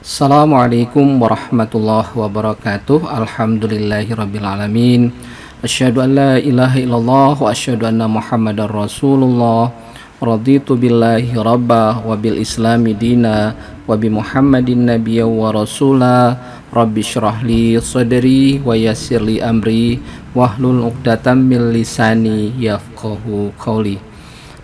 Assalamualaikum warahmatullahi wabarakatuh. Alhamdulillahirabbil alamin. Asyhadu an la ilaha illallah wa asyhadu anna Muhammadar Rasulullah. Raditu billahi rabba wa bil islami dina wa bi Muhammadin nabiyya wa rasula. Rabbi syrah li sadri wa yassir li amri wahlul 'uqdatam min lisani yafqahu qawli.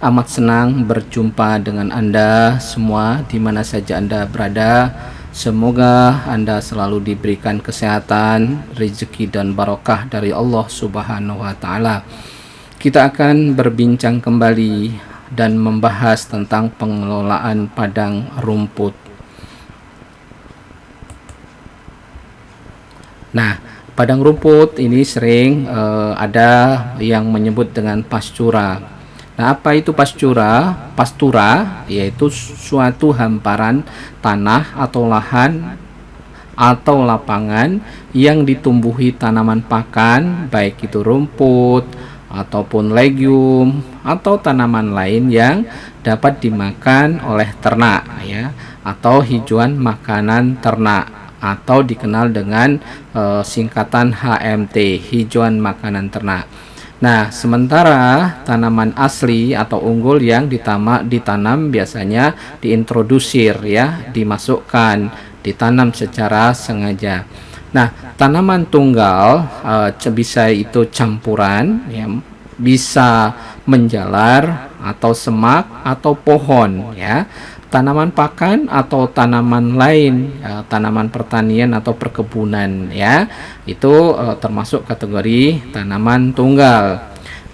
Amat senang berjumpa dengan Anda semua di mana saja Anda berada. Semoga Anda selalu diberikan kesehatan, rezeki dan barokah dari Allah Subhanahu wa taala. Kita akan berbincang kembali dan membahas tentang pengelolaan padang rumput. Nah, padang rumput ini sering ada yang menyebut dengan pastura. Nah, apa itu pastura? Pastura yaitu suatu hamparan tanah atau lahan atau lapangan yang ditumbuhi tanaman pakan, baik itu rumput ataupun legium atau tanaman lain yang dapat dimakan oleh ternak ya, atau hijauan makanan ternak atau dikenal dengan singkatan HMT, hijauan makanan ternak. Nah, sementara tanaman asli atau unggul yang ditanam biasanya diintrodusir ya, dimasukkan, ditanam secara sengaja. Nah, tanaman tunggal bisa itu campuran ya, bisa menjalar atau semak atau pohon ya. Tanaman pakan atau tanaman lain, tanaman pertanian atau perkebunan ya, itu termasuk kategori tanaman tunggal.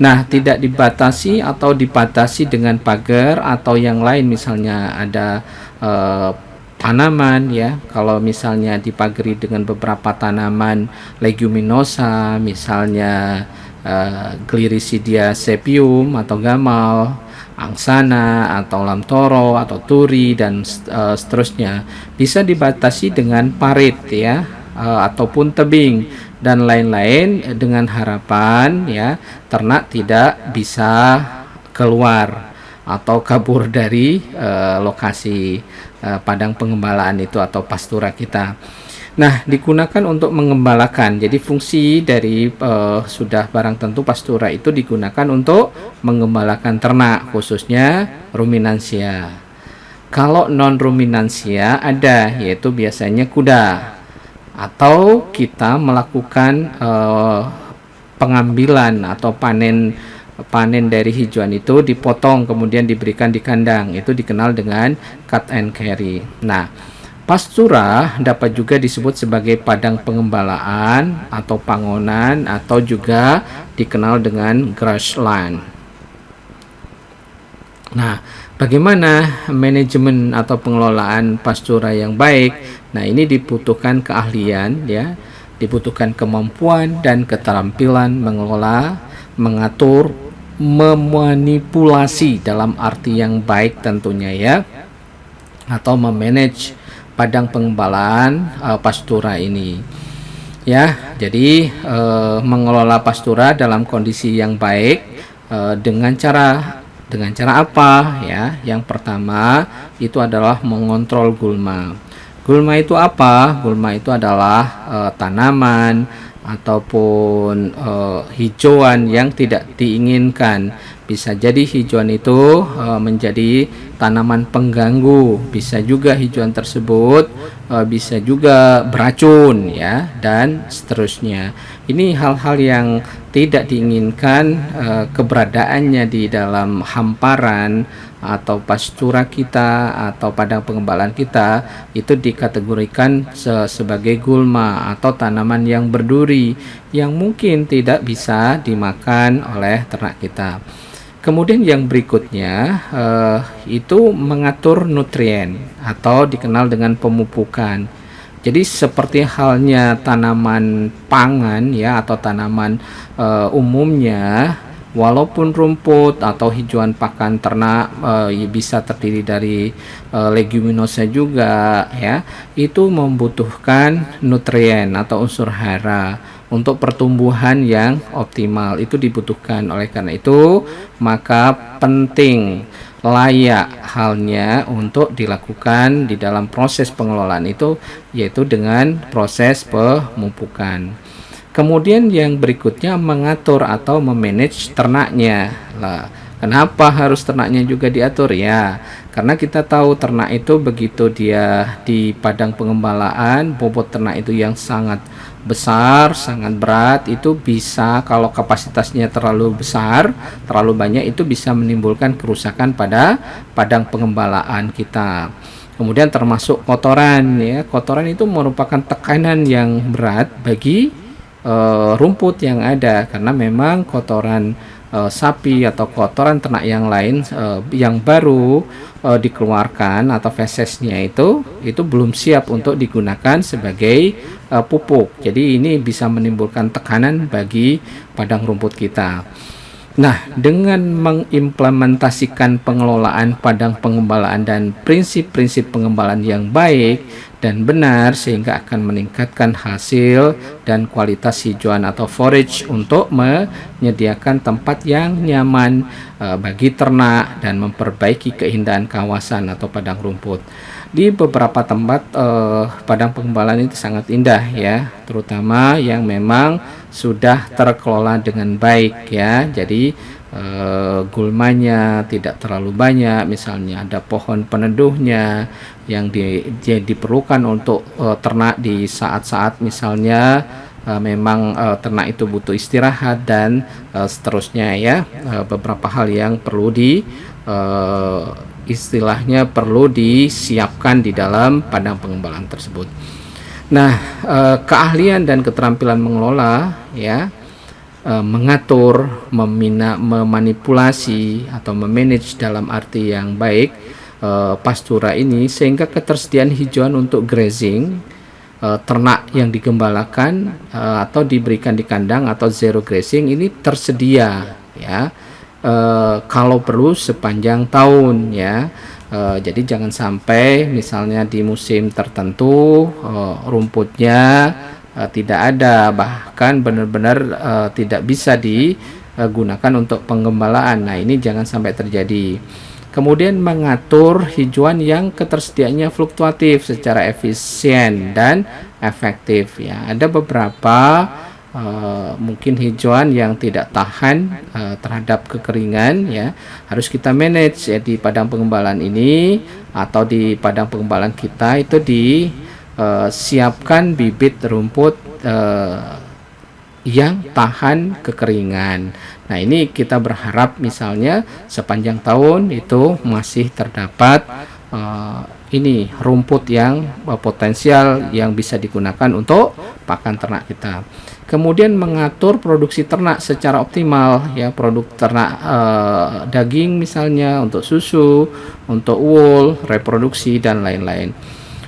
Nah, tidak dibatasi atau dibatasi dengan pagar atau yang lain, misalnya ada tanaman ya, kalau misalnya dipagari dengan beberapa tanaman leguminosa, misalnya Gliricidia sepium atau gamal, angsana atau lamtoro atau turi dan seterusnya, bisa dibatasi dengan parit ya, ataupun tebing dan lain-lain, dengan harapan ya ternak tidak bisa keluar atau kabur dari lokasi padang pengembalaan itu atau pastura kita. Nah, digunakan untuk mengembalakan. Jadi fungsi dari sudah barang tentu pastura itu digunakan untuk mengembalakan ternak, khususnya ruminansia. Kalau non ruminansia ada, yaitu biasanya kuda, atau kita melakukan pengambilan atau panen dari hijauan itu, dipotong kemudian diberikan di kandang, itu dikenal dengan cut and carry. Nah, pastura dapat juga disebut sebagai padang pengembalaan atau pangonan, atau juga dikenal dengan grassland. Nah, bagaimana manajemen atau pengelolaan pastura yang baik? Nah, ini dibutuhkan keahlian ya, dibutuhkan kemampuan dan keterampilan mengelola, mengatur, memanipulasi dalam arti yang baik tentunya ya, atau memanage padang pengembalaan pastura ini ya. Jadi mengelola pastura dalam kondisi yang baik dengan cara apa ya? Yang pertama itu adalah mengontrol gulma. Gulma itu apa? Gulma itu adalah tanaman ataupun hijauan yang tidak diinginkan. Bisa jadi hijauan itu menjadi tanaman pengganggu, bisa juga hijauan tersebut bisa juga beracun ya, dan seterusnya. Ini hal-hal yang tidak diinginkan keberadaannya di dalam hamparan atau pastura kita atau padang pengembalaan kita, itu dikategorikan sebagai gulma atau tanaman yang berduri yang mungkin tidak bisa dimakan oleh ternak kita. Kemudian yang berikutnya itu mengatur nutrien atau dikenal dengan pemupukan. Jadi seperti halnya tanaman pangan ya, atau tanaman umumnya, walaupun rumput atau hijauan pakan ternak bisa terdiri dari leguminosa juga ya, itu membutuhkan nutrien atau unsur hara untuk pertumbuhan yang optimal, itu dibutuhkan. Oleh karena itu maka penting layak halnya untuk dilakukan di dalam proses pengelolaan itu, yaitu dengan proses pemupukan. Kemudian yang berikutnya mengatur atau memanage ternaknya. Lah, kenapa harus ternaknya juga diatur ya? Karena kita tahu ternak itu begitu dia di padang pengembalaan, bobot ternak itu yang sangat besar, sangat berat, itu bisa, kalau kapasitasnya terlalu besar, terlalu banyak, itu bisa menimbulkan kerusakan pada padang pengembalaan kita. Kemudian termasuk kotoran ya. Kotoran itu merupakan tekanan yang berat bagi rumput yang ada, karena memang kotoran sapi atau kotoran ternak yang lain yang baru dikeluarkan atau fesesnya itu belum siap untuk digunakan sebagai pupuk. Jadi ini bisa menimbulkan tekanan bagi padang rumput kita. Nah, dengan mengimplementasikan pengelolaan padang pengembalaan dan prinsip-prinsip pengembalaan yang baik dan benar, sehingga akan meningkatkan hasil dan kualitas hijauan atau forage untuk menyediakan tempat yang nyaman bagi ternak dan memperbaiki keindahan kawasan atau padang rumput. Di beberapa tempat padang pengembalaan itu sangat indah ya, terutama yang memang sudah terkelola dengan baik ya. Jadi gulmanya tidak terlalu banyak, misalnya ada pohon peneduhnya yang diperlukan untuk ternak di saat-saat misalnya memang ternak itu butuh istirahat dan seterusnya ya. Beberapa hal yang perlu istilahnya perlu disiapkan di dalam padang pengembalaan tersebut. Nah, keahlian dan keterampilan mengelola ya, mengatur, memanipulasi atau memanage dalam arti yang baik pastura ini, sehingga ketersediaan hijauan untuk grazing ternak yang digembalakan atau diberikan di kandang atau zero grazing ini tersedia ya. Kalau perlu sepanjang tahun ya. Jadi jangan sampai misalnya di musim tertentu rumputnya tidak ada, bahkan benar-benar tidak bisa digunakan untuk penggembalaan. Nah, ini jangan sampai terjadi. Kemudian mengatur hijauan yang ketersediaannya fluktuatif secara efisien dan efektif ya. Ada beberapa mungkin hijauan yang tidak tahan terhadap kekeringan ya, harus kita manage ya di padang pengembalaan ini, atau di padang pengembalaan kita itu disiapkan bibit rumput yang tahan kekeringan. Nah, ini kita berharap misalnya sepanjang tahun itu masih terdapat ini rumput yang potensial yang bisa digunakan untuk pakan ternak kita. Kemudian mengatur produksi ternak secara optimal ya, produk ternak daging misalnya, untuk susu, untuk wool, reproduksi dan lain-lain.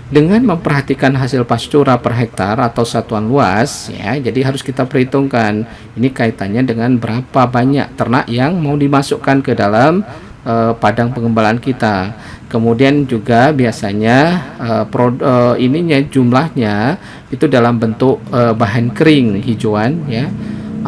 Dengan memperhatikan hasil pastura per hektar atau satuan luas ya, jadi harus kita perhitungkan ini kaitannya dengan berapa banyak ternak yang mau dimasukkan ke dalam padang pengembalaan kita. Kemudian juga biasanya ininya jumlahnya itu dalam bentuk bahan kering hijauan ya,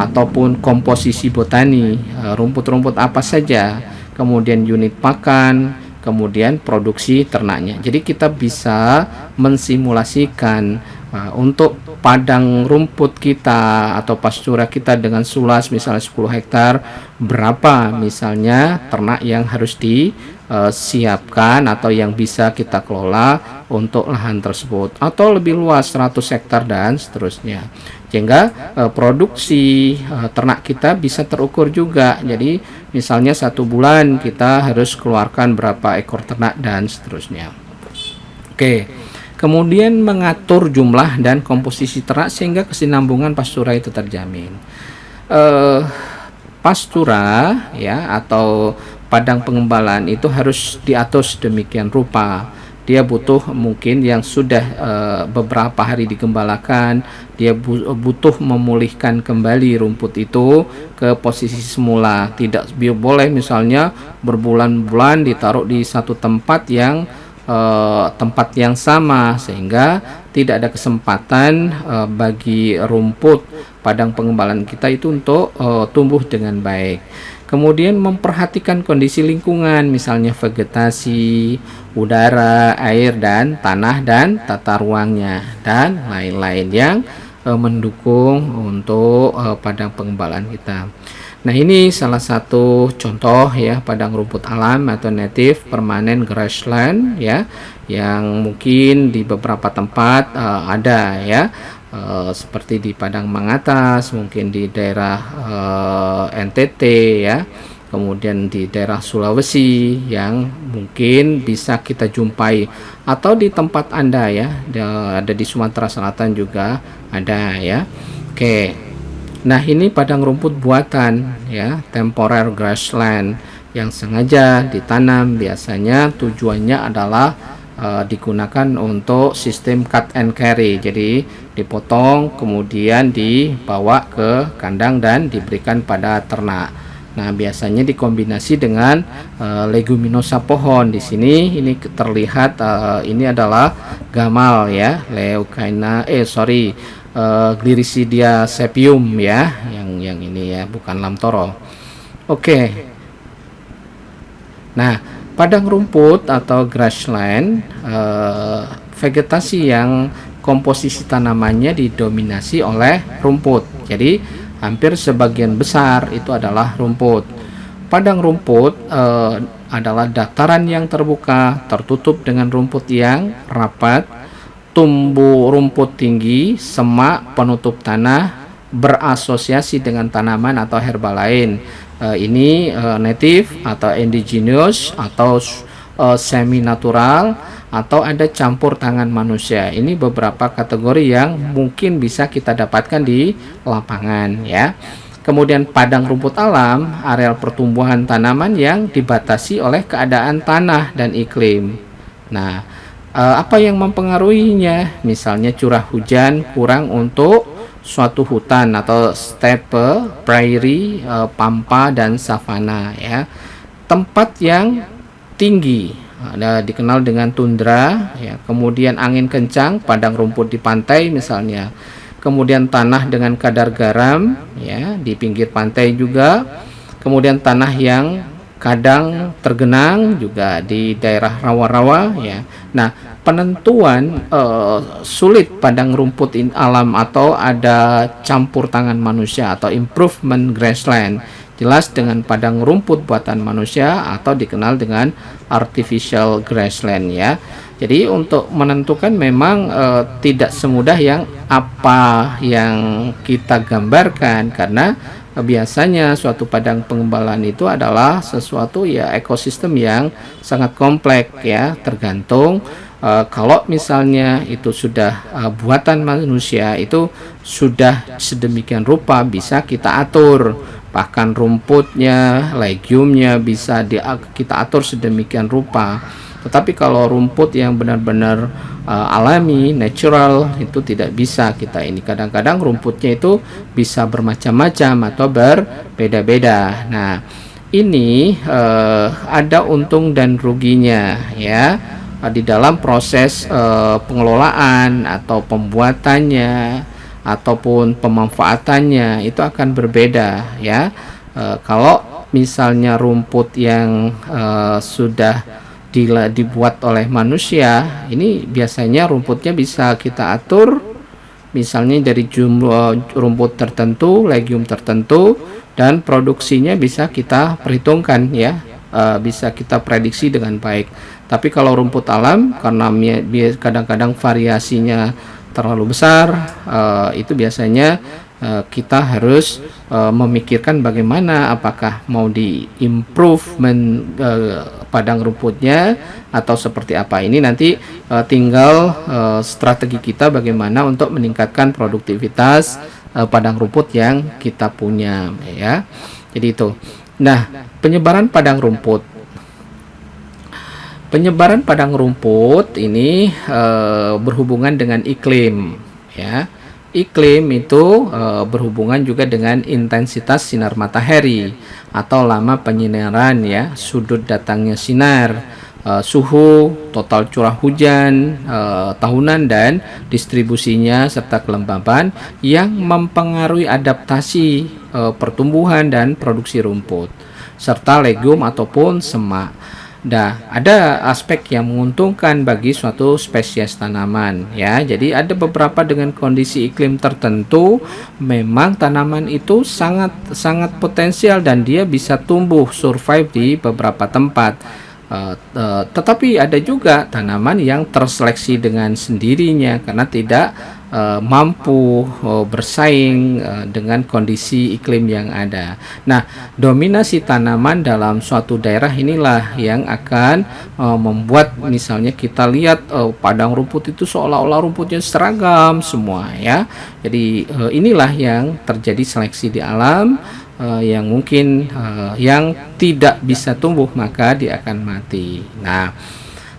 ataupun komposisi botani, rumput-rumput apa saja, kemudian unit pakan, kemudian produksi ternaknya. Jadi kita bisa mensimulasikan untuk padang rumput kita atau pastura kita dengan luas misalnya 10 hektar, berapa misalnya ternak yang harus disiapkan atau yang bisa kita kelola untuk lahan tersebut, atau lebih luas 100 hektar dan seterusnya, sehingga produksi ternak kita bisa terukur juga. Jadi misalnya 1 bulan kita harus keluarkan berapa ekor ternak dan seterusnya. Oke. Kemudian mengatur jumlah dan komposisi ternak sehingga kesinambungan pastura itu terjamin. Pastura ya atau padang pengembalaan itu harus diatur sedemikian rupa. Dia butuh mungkin yang sudah beberapa hari digembalakan, dia butuh memulihkan kembali rumput itu ke posisi semula. Tidak boleh misalnya berbulan-bulan ditaruh di satu tempat yang sama, sehingga tidak ada kesempatan bagi rumput padang pengembalaan kita itu untuk tumbuh dengan baik. Kemudian memperhatikan kondisi lingkungan, misalnya vegetasi, udara, air, dan tanah, dan tata ruangnya, dan lain-lain yang mendukung untuk padang pengembalaan kita. Nah, ini salah satu contoh ya padang rumput alam atau native permanent grassland ya, yang mungkin di beberapa tempat ada ya, seperti di Padang Mangatas, mungkin di daerah NTT ya, kemudian di daerah Sulawesi yang mungkin bisa kita jumpai, atau di tempat Anda ya, ada di Sumatera Selatan juga ada ya. Oke. Nah, ini padang rumput buatan ya, temporary grassland yang sengaja ditanam, biasanya tujuannya adalah digunakan untuk sistem cut and carry. Jadi dipotong kemudian dibawa ke kandang dan diberikan pada ternak. Nah, biasanya dikombinasi dengan leguminosa pohon. Di sini ini terlihat ini adalah gamal ya, Gliricidia sepium ya, yang ini ya, bukan lamtoro. Oke. Nah, padang rumput atau grassland, vegetasi yang komposisi tanamannya didominasi oleh rumput. Jadi hampir sebagian besar itu adalah rumput. Padang rumput adalah dataran yang terbuka, tertutup dengan rumput yang rapat, tumbuh rumput tinggi, semak, penutup tanah, berasosiasi dengan tanaman atau herba lain. Ini native atau indigenous atau semi natural, atau ada campur tangan manusia. Ini beberapa kategori yang mungkin bisa kita dapatkan di lapangan ya. Kemudian padang rumput alam, areal pertumbuhan tanaman yang dibatasi oleh keadaan tanah dan iklim. Nah, apa yang mempengaruhinya? Misalnya curah hujan kurang untuk suatu hutan atau steppe, prairie, pampa, dan savana ya. Tempat yang tinggi dikenal dengan tundra ya. Kemudian angin kencang, padang rumput di pantai misalnya. Kemudian tanah dengan kadar garam ya di pinggir pantai juga. Kemudian tanah yang kadang tergenang juga di daerah rawa-rawa ya. Nah, penentuan sulit padang rumput alam atau ada campur tangan manusia atau improvement grassland, jelas dengan padang rumput buatan manusia atau dikenal dengan artificial grassland ya. Jadi untuk menentukan memang tidak semudah yang apa yang kita gambarkan, karena biasanya suatu padang pengembalaan itu adalah sesuatu ya ekosistem yang sangat kompleks ya, tergantung kalau misalnya itu sudah buatan manusia, itu sudah sedemikian rupa bisa kita atur, bahkan rumputnya, legiumnya bisa kita atur sedemikian rupa. Tetapi kalau rumput yang benar-benar alami, natural, itu tidak bisa kita ini. Kadang-kadang rumputnya itu bisa bermacam-macam atau berbeda-beda. Nah, ini ada untung dan ruginya ya di dalam proses pengelolaan atau pembuatannya ataupun pemanfaatannya, itu akan berbeda ya. Kalau misalnya rumput yang sudah dibuat oleh manusia, ini biasanya rumputnya bisa kita atur, misalnya dari jumlah rumput tertentu, legium tertentu, dan produksinya bisa kita perhitungkan ya, bisa kita prediksi dengan baik. Tapi kalau rumput alam, karena kadang-kadang variasinya terlalu besar, itu biasanya kita harus memikirkan bagaimana, apakah mau di improvement padang rumputnya atau seperti apa. Ini nanti tinggal strategi kita bagaimana untuk meningkatkan produktivitas padang rumput yang kita punya ya. Jadi itu. Nah, penyebaran padang rumput. Penyebaran padang rumput ini berhubungan dengan iklim ya. Iklim itu berhubungan juga dengan intensitas sinar matahari atau lama penyinaran ya, sudut datangnya sinar, suhu, total curah hujan tahunan, dan distribusinya serta kelembaban yang mempengaruhi adaptasi pertumbuhan dan produksi rumput. serta legum ataupun semak. Nah, ada aspek yang menguntungkan bagi suatu spesies tanaman ya. Jadi ada beberapa dengan kondisi iklim tertentu memang tanaman itu sangat sangat potensial dan dia bisa tumbuh survive di beberapa tempat. Tetapi ada juga tanaman yang terseleksi dengan sendirinya karena tidak mampu bersaing dengan kondisi iklim yang ada. Nah, dominasi tanaman dalam suatu daerah inilah yang akan membuat misalnya kita lihat padang rumput itu seolah-olah rumputnya seragam semua ya. Jadi inilah yang terjadi seleksi di alam. Yang mungkin yang tidak bisa tumbuh maka dia akan mati. Nah,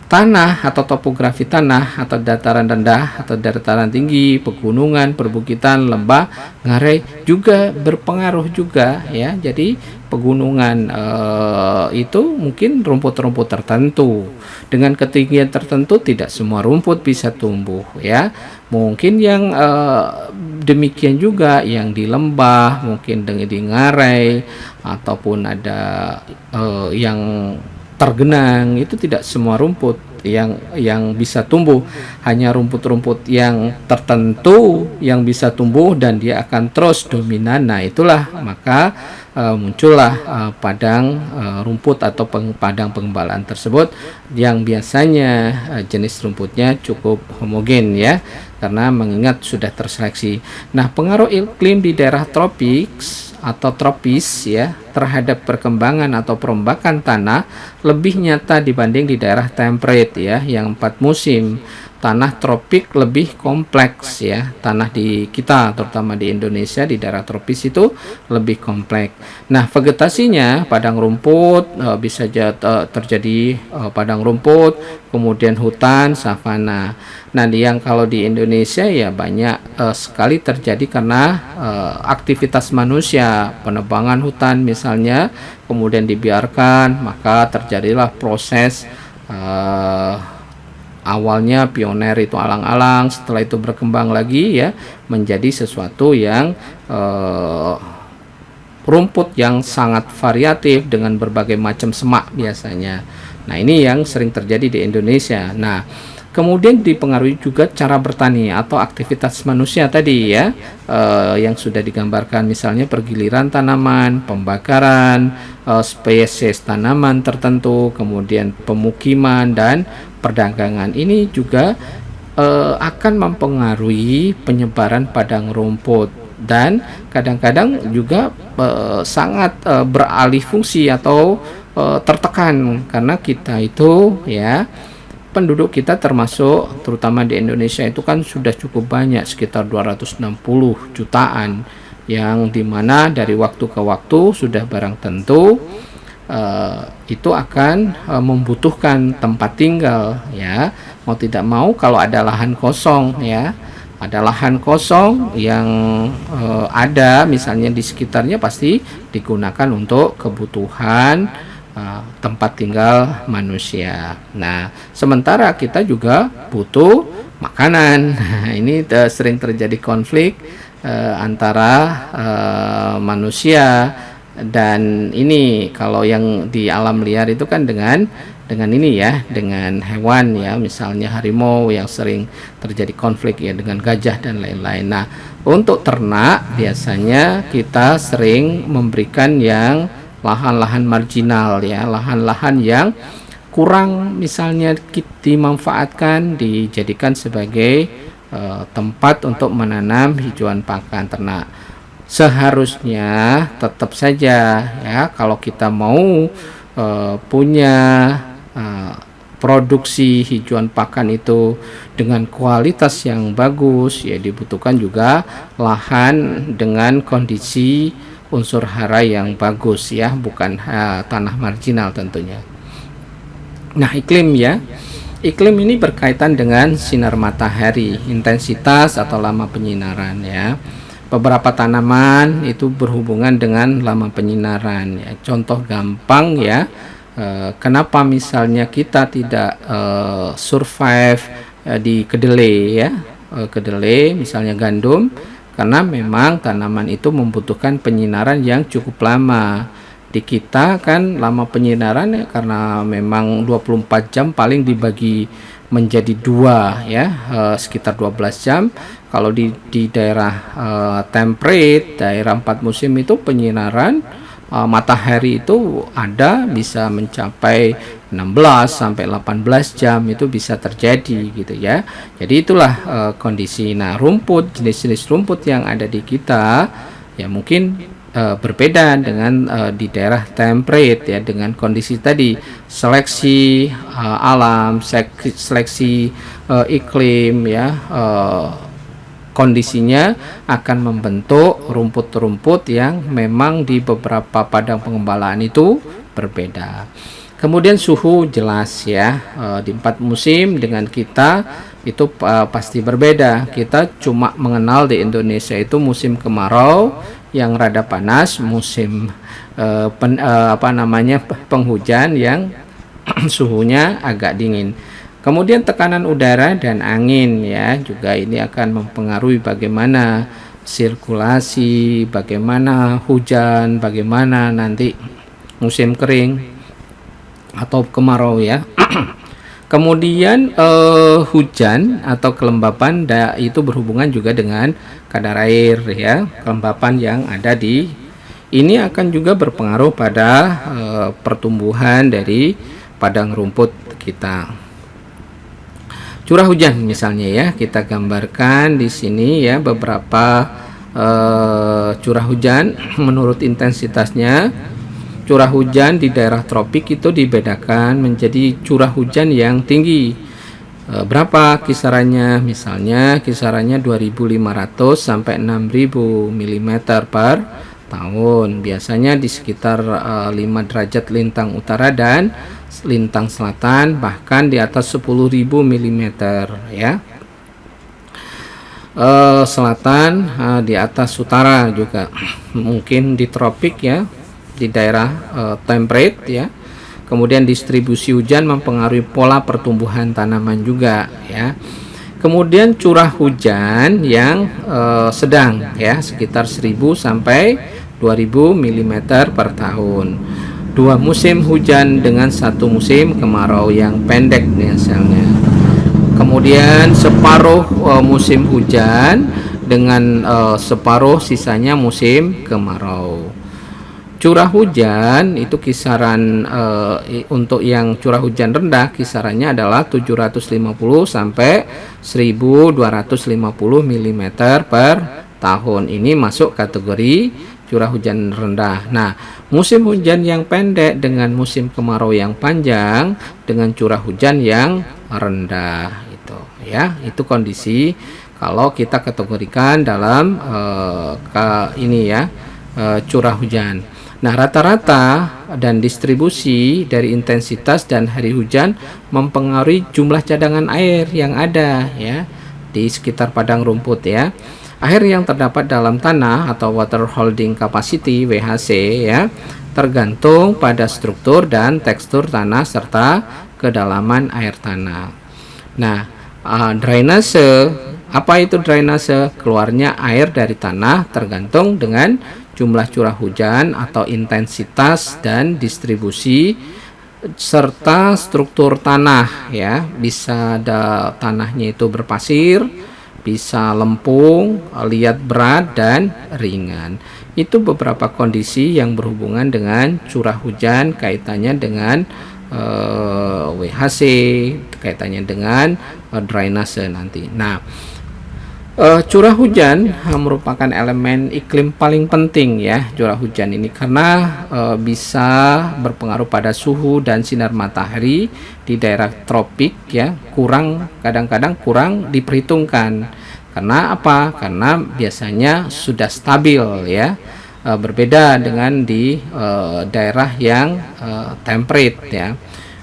tanah atau topografi tanah atau dataran rendah atau dataran tinggi, pegunungan, perbukitan, lembah, ngarai juga berpengaruh juga ya. Jadi pegunungan itu mungkin rumput-rumput tertentu dengan ketinggian tertentu tidak semua rumput bisa tumbuh ya. Mungkin yang demikian juga yang di lembah, mungkin di ngarai ataupun ada yang tergenang itu tidak semua rumput yang bisa tumbuh, hanya rumput-rumput yang tertentu yang bisa tumbuh dan dia akan terus dominan. Nah, itulah maka muncullah padang rumput atau padang pengembalaan tersebut yang biasanya jenis rumputnya cukup homogen ya, karena mengingat sudah terseleksi. Nah, pengaruh iklim di daerah tropis atau tropis ya terhadap perkembangan atau perombakan tanah lebih nyata dibanding di daerah temperate ya yang 4 musim. Tanah tropik lebih kompleks ya. Tanah di kita terutama di Indonesia di daerah tropis itu lebih kompleks. Nah, vegetasinya padang rumput bisa terjadi padang rumput, kemudian hutan, savana. Nah, yang kalau di Indonesia ya banyak sekali terjadi karena aktivitas manusia, penebangan hutan misalnya, kemudian dibiarkan, maka terjadilah proses awalnya pioner itu alang-alang, setelah itu berkembang lagi ya menjadi sesuatu yang rumput yang sangat variatif dengan berbagai macam semak biasanya. Nah, ini yang sering terjadi di Indonesia. Nah, kemudian dipengaruhi juga cara bertani atau aktivitas manusia tadi ya, yang sudah digambarkan misalnya pergiliran tanaman, pembakaran spesies tanaman tertentu, kemudian pemukiman dan perdagangan. Ini juga akan mempengaruhi penyebaran padang rumput dan kadang-kadang juga sangat beralih fungsi atau tertekan karena kita itu ya, penduduk kita termasuk terutama di Indonesia itu kan sudah cukup banyak sekitar 260 jutaan yang dimana dari waktu ke waktu sudah barang tentu itu akan membutuhkan tempat tinggal ya, mau tidak mau. Kalau ada lahan kosong ya, ada lahan kosong yang ada misalnya di sekitarnya pasti digunakan untuk kebutuhan tempat tinggal manusia. Nah, sementara kita juga butuh makanan. Ini sering terjadi konflik antara manusia dan ini kalau yang di alam liar itu kan dengan ini ya, dengan hewan ya, misalnya harimau yang sering terjadi konflik ya dengan gajah dan lain-lain. Nah, untuk ternak biasanya kita sering memberikan yang lahan-lahan marginal ya, lahan-lahan yang kurang misalnya dimanfaatkan dijadikan sebagai tempat untuk menanam hijauan pakan ternak. Seharusnya tetap saja ya, kalau kita mau punya produksi hijauan pakan itu dengan kualitas yang bagus ya, dibutuhkan juga lahan dengan kondisi unsur hara yang bagus ya, bukan tanah marginal tentunya. Nah, iklim ya, iklim ini berkaitan dengan sinar matahari, intensitas atau lama penyinaran ya. Beberapa tanaman itu berhubungan dengan lama penyinaran ya. Contoh gampang ya, kenapa misalnya kita tidak survive di kedelai ya, kedelai misalnya gandum, karena memang tanaman itu membutuhkan penyinaran yang cukup lama. di kita kan lama penyinaran ya, karena memang 24 jam paling dibagi menjadi dua ya, sekitar 12 jam. Kalau di daerah temperate, daerah 4 musim itu penyinaran matahari itu ada bisa mencapai 16 sampai 18 jam, itu bisa terjadi gitu ya. Jadi itulah kondisi. Nah, rumput, jenis-jenis rumput yang ada di kita ya mungkin berbeda dengan di daerah temperate ya, dengan kondisi tadi seleksi alam, seleksi iklim ya, kondisinya akan membentuk rumput-rumput yang memang di beberapa padang pengembalaan itu berbeda. Kemudian suhu jelas ya, di 4 musim dengan kita itu pasti berbeda. Kita cuma mengenal di Indonesia itu musim kemarau yang rada panas, musim penghujan yang suhunya agak dingin. Kemudian tekanan udara dan angin ya, juga ini akan mempengaruhi bagaimana sirkulasi, bagaimana hujan, bagaimana nanti musim kering atau kemarau ya. Kemudian hujan atau kelembapan itu berhubungan juga dengan kadar air ya. Kelembapan yang ada di ini akan juga berpengaruh pada pertumbuhan dari padang rumput kita. Curah hujan misalnya ya, kita gambarkan di sini ya beberapa curah hujan menurut intensitasnya. Curah hujan di daerah tropik itu dibedakan menjadi curah hujan yang tinggi. Berapa kisarannya? Misalnya kisarannya 2.500 sampai 6.000 mm per tahun. Biasanya di sekitar 5 derajat lintang utara dan lintang selatan, bahkan di atas 10.000 mm ya. Selatan di atas utara juga, mungkin di tropik ya, di daerah temperate ya. Kemudian distribusi hujan mempengaruhi pola pertumbuhan tanaman juga ya. Kemudian curah hujan yang sedang ya, sekitar 1.000 sampai 2.000 mm per tahun. 2 musim hujan dengan 1 musim kemarau yang pendek misalnya. Kemudian separuh musim hujan dengan separuh sisanya musim kemarau. Curah hujan itu kisaran untuk yang curah hujan rendah kisarannya adalah 750 sampai 1.250 mm per tahun. Ini masuk kategori curah hujan rendah. Nah, musim hujan yang pendek dengan musim kemarau yang panjang dengan curah hujan yang rendah itu ya. Itu kondisi kalau kita kategorikan dalam curah hujan. Nah, rata-rata dan distribusi dari intensitas dan hari hujan mempengaruhi jumlah cadangan air yang ada ya di sekitar padang rumput ya. Air yang terdapat dalam tanah atau water holding capacity (WHC) ya, tergantung pada struktur dan tekstur tanah serta kedalaman air tanah. Nah, drainase, apa itu drainase? Keluarnya air dari tanah tergantung dengan jumlah curah hujan atau intensitas dan distribusi serta struktur tanah ya. Bisa ada tanahnya itu berpasir, bisa lempung, liat berat dan ringan. Itu beberapa kondisi yang berhubungan dengan curah hujan, kaitannya dengan WHC, kaitannya dengan drainase nanti. Nah, curah hujan merupakan elemen iklim paling penting ya, curah hujan ini, karena bisa berpengaruh pada suhu dan sinar matahari di daerah tropik ya, kadang-kadang kurang diperhitungkan. Karena apa? Karena biasanya sudah stabil ya, berbeda dengan di daerah yang temperate ya.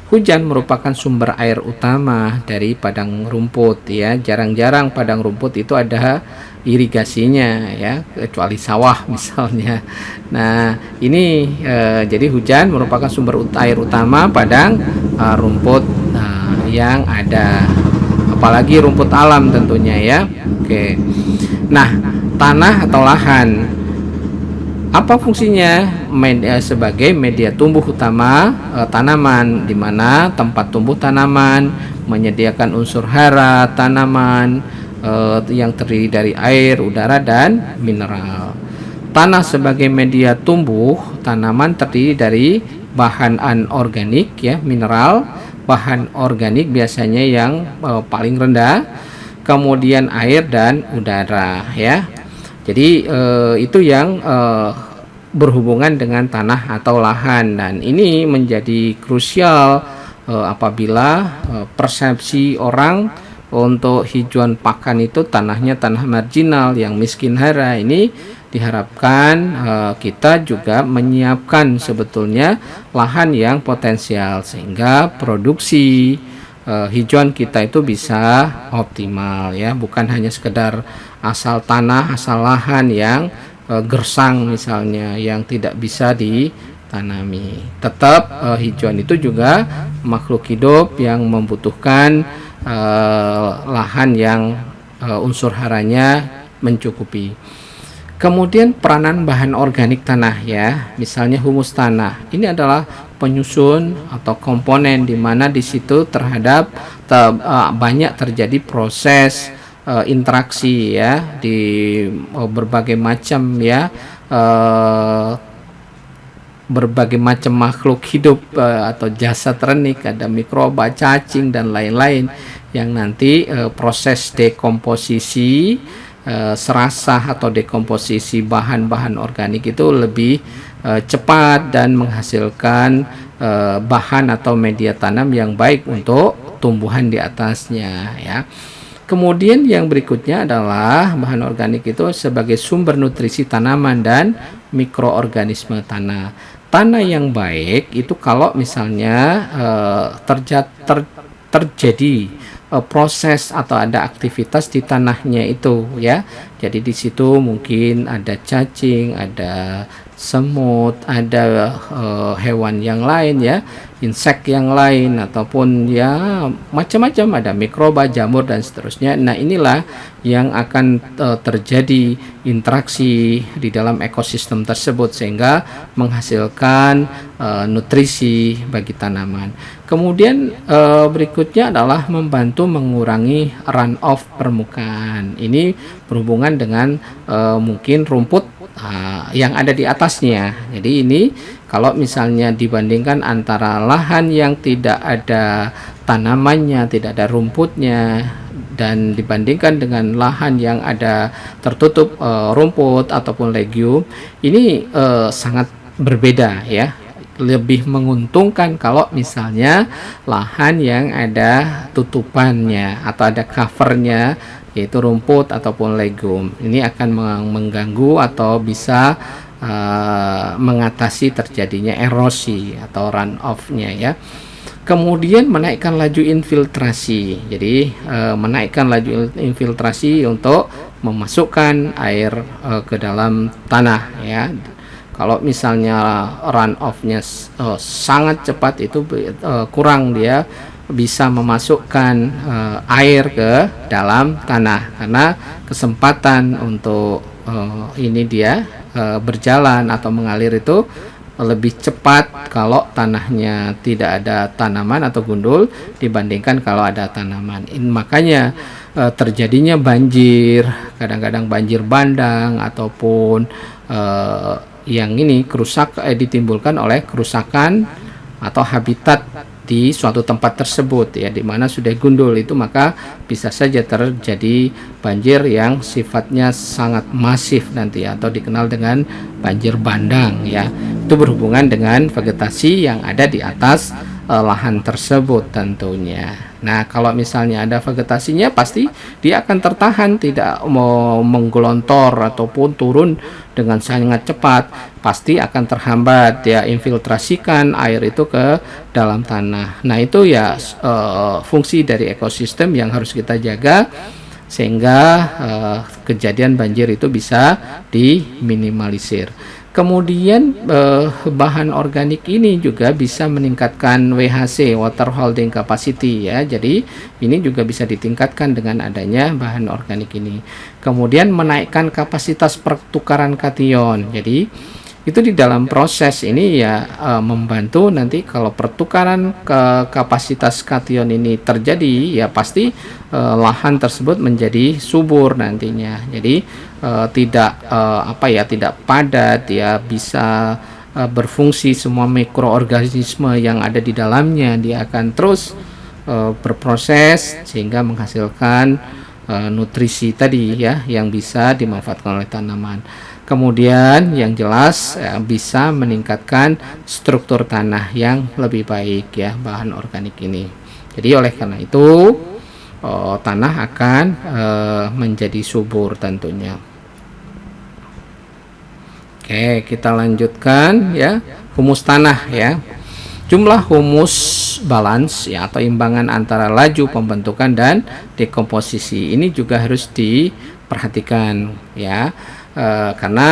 Hujan merupakan sumber air utama dari padang rumput ya. Jarang-jarang padang rumput itu ada irigasinya ya, kecuali sawah misalnya. Nah, ini jadi hujan merupakan sumber air utama padang rumput yang ada. Apalagi rumput alam tentunya ya. Oke. Nah, tanah atau lahan Apa fungsinya? Sebagai media tumbuh utama tanaman, di mana tempat tumbuh tanaman menyediakan unsur hara tanaman yang terdiri dari air, udara, dan mineral. Tanah sebagai media tumbuh tanaman terdiri dari bahan anorganik, ya, mineral, bahan organik biasanya yang paling rendah, kemudian air dan udara, ya. Jadi itu yang berhubungan dengan tanah atau lahan, dan ini menjadi krusial apabila persepsi orang untuk hijauan pakan itu tanahnya tanah marginal yang miskin hara. Ini diharapkan kita juga menyiapkan sebetulnya lahan yang potensial sehingga produksi hijauan kita itu bisa optimal, ya, bukan hanya sekedar asal tanah, asal lahan yang gersang misalnya yang tidak bisa ditanami. Tetap hijauan itu juga makhluk hidup yang membutuhkan lahan yang unsur haranya mencukupi. Kemudian peranan bahan organik tanah, ya, misalnya humus tanah. Ini adalah penyusun atau komponen di mana di situ terhadap banyak terjadi proses interaksi, ya, di berbagai macam, ya, berbagai macam makhluk hidup atau jasad renik, ada mikroba, cacing, dan lain-lain yang nanti proses dekomposisi serasah atau dekomposisi bahan-bahan organik itu lebih cepat dan menghasilkan bahan atau media tanam yang baik untuk tumbuhan di atasnya, ya. Kemudian yang berikutnya adalah bahan organik itu sebagai sumber nutrisi tanaman dan mikroorganisme tanah. Tanah yang baik itu kalau misalnya terjadi proses atau ada aktivitas di tanahnya itu, ya. Jadi di situ mungkin ada cacing, ada semut, ada hewan yang lain, ya, insek yang lain, ataupun ya macam-macam, ada mikroba, jamur, dan seterusnya. Nah, inilah yang akan terjadi interaksi di dalam ekosistem tersebut sehingga menghasilkan nutrisi bagi tanaman. Kemudian berikutnya adalah membantu mengurangi runoff permukaan. Ini berhubungan dengan mungkin rumput yang ada di atasnya. Jadi ini kalau misalnya dibandingkan antara lahan yang tidak ada tanamannya, tidak ada rumputnya, dan dibandingkan dengan lahan yang ada tertutup rumput ataupun legium, ini sangat berbeda, ya. Lebih menguntungkan kalau misalnya lahan yang ada tutupannya atau ada covernya, yaitu rumput ataupun legume. Ini akan mengganggu atau bisa mengatasi terjadinya erosi atau runoff-nya, ya. Kemudian menaikkan laju infiltrasi. Jadi menaikkan laju infiltrasi untuk memasukkan air ke dalam tanah, ya. Kalau misalnya runoff-nya sangat cepat, itu kurang dia bisa memasukkan air ke dalam tanah, karena kesempatan untuk ini dia berjalan atau mengalir itu lebih cepat kalau tanahnya tidak ada tanaman atau gundul dibandingkan kalau ada tanaman. Makanya terjadinya banjir, kadang-kadang banjir bandang ataupun yang ini ditimbulkan oleh kerusakan atau habitat di suatu tempat tersebut, ya, di mana sudah gundul itu, maka bisa saja terjadi banjir yang sifatnya sangat masif nanti, atau dikenal dengan banjir bandang, ya. Itu berhubungan dengan vegetasi yang ada di atas lahan tersebut tentunya. Nah, kalau misalnya ada vegetasinya, pasti dia akan tertahan, tidak mau menggelontor ataupun turun dengan sangat cepat, pasti akan terhambat, ya, infiltrasikan air itu ke dalam tanah. Nah, itu ya fungsi dari ekosistem yang harus kita jaga sehingga kejadian banjir itu bisa diminimalisir. Kemudian bahan organik ini juga bisa meningkatkan WHC, water holding capacity, ya. Jadi ini juga bisa ditingkatkan dengan adanya bahan organik ini. Kemudian menaikkan kapasitas pertukaran kation. Jadi Itu di dalam proses ini ya membantu nanti kalau pertukaran ke kapasitas kation ini terjadi, ya pasti lahan tersebut menjadi subur nantinya. Jadi tidak padat, ya bisa berfungsi semua mikroorganisme yang ada di dalamnya, dia akan terus berproses sehingga menghasilkan nutrisi tadi ya yang bisa dimanfaatkan oleh tanaman. Kemudian yang jelas bisa meningkatkan struktur tanah yang lebih baik ya bahan organik ini. Jadi oleh karena itu tanah akan menjadi subur tentunya. Oke, kita lanjutkan ya, humus tanah ya. Jumlah humus balance ya atau imbangan antara laju pembentukan dan dekomposisi ini juga harus diperhatikan ya. Karena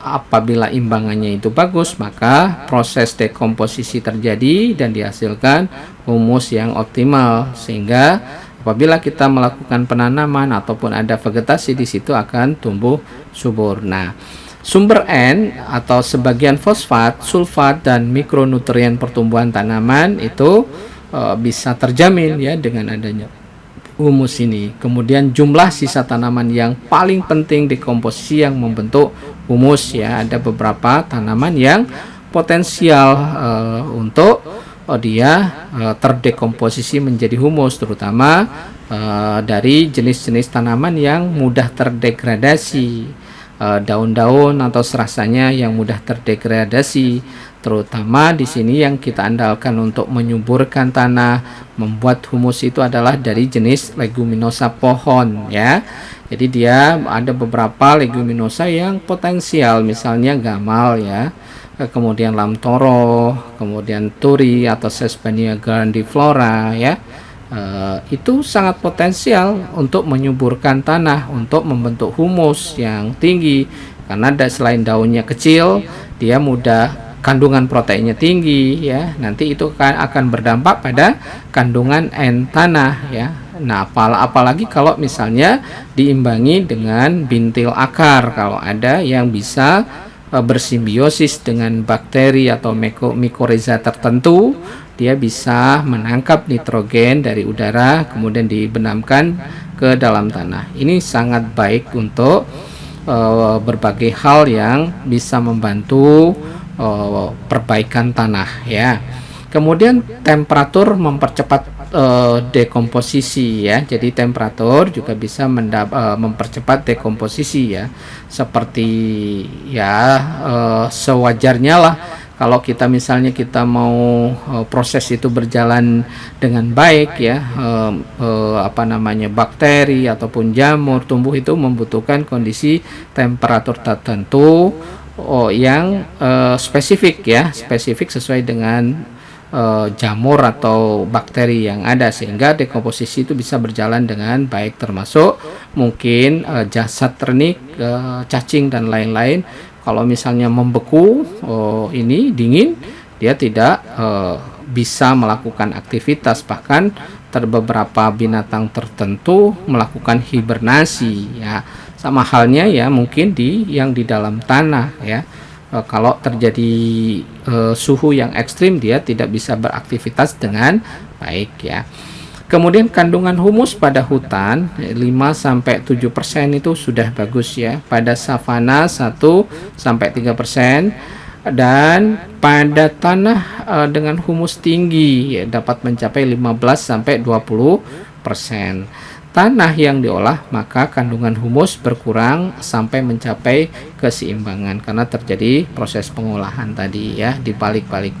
apabila imbangannya itu bagus, maka proses dekomposisi terjadi dan dihasilkan humus yang optimal, sehingga apabila kita melakukan penanaman ataupun ada vegetasi di situ akan tumbuh subur. Nah, sumber N atau sebagian fosfat, sulfat dan mikronutrien pertumbuhan tanaman itu bisa terjamin ya dengan adanya humus ini. Kemudian jumlah sisa tanaman yang paling penting dekomposisi yang membentuk humus ya. Ada beberapa tanaman yang potensial untuk dia terdekomposisi menjadi humus, terutama dari jenis-jenis tanaman yang mudah terdegradasi, daun-daun atau serasanya yang mudah terdegradasi. Terutama di sini yang kita andalkan untuk menyuburkan tanah, membuat humus itu adalah dari jenis leguminosa pohon ya. Jadi dia ada beberapa leguminosa yang potensial, misalnya gamal ya, kemudian lamtoro, kemudian turi atau sesbania grandiflora ya. Itu sangat potensial untuk menyuburkan tanah, untuk membentuk humus yang tinggi, karena selain daunnya kecil, dia mudah, kandungan proteinnya tinggi ya. Nanti itu akan berdampak pada kandungan N tanah ya. Nah, apalagi kalau misalnya diimbangi dengan bintil akar, kalau ada yang bisa bersimbiosis dengan bakteri atau mikorhiza tertentu, dia bisa menangkap nitrogen dari udara kemudian dibenamkan ke dalam tanah. Ini sangat baik untuk berbagai hal yang bisa membantu perbaikan tanah ya. Kemudian temperatur mempercepat dekomposisi ya. Jadi temperatur juga bisa mempercepat dekomposisi ya. Seperti ya sewajarnya lah, kalau kita misalnya kita mau proses itu berjalan dengan baik ya, bakteri ataupun jamur tumbuh itu membutuhkan kondisi temperatur tertentu yang spesifik ya, spesifik sesuai dengan jamur atau bakteri yang ada, sehingga dekomposisi itu bisa berjalan dengan baik, termasuk mungkin jasad ternik, cacing dan lain-lain. Kalau misalnya membeku, ini dingin, dia tidak bisa melakukan aktivitas, bahkan beberapa binatang tertentu melakukan hibernasi ya. Sama halnya ya mungkin yang di dalam tanah ya. Kalau terjadi suhu yang ekstrim, dia tidak bisa beraktivitas dengan baik ya. Kemudian kandungan humus pada hutan 5-7% itu sudah bagus ya. Pada savana 1-3%, dan pada tanah dengan humus tinggi ya, dapat mencapai 15-20%. Tanah yang diolah, maka kandungan humus berkurang sampai mencapai keseimbangan karena terjadi proses pengolahan tadi ya, dibalik-balik.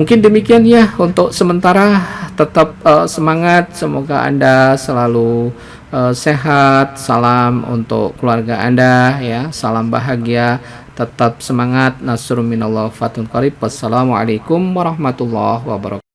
Mungkin demikian ya untuk sementara. Tetap semangat, semoga Anda selalu sehat. Salam untuk keluarga Anda ya, salam bahagia, tetap semangat. Nasrun minallah fatun qarib. Wassalamualaikum warahmatullahi wabarakatuh.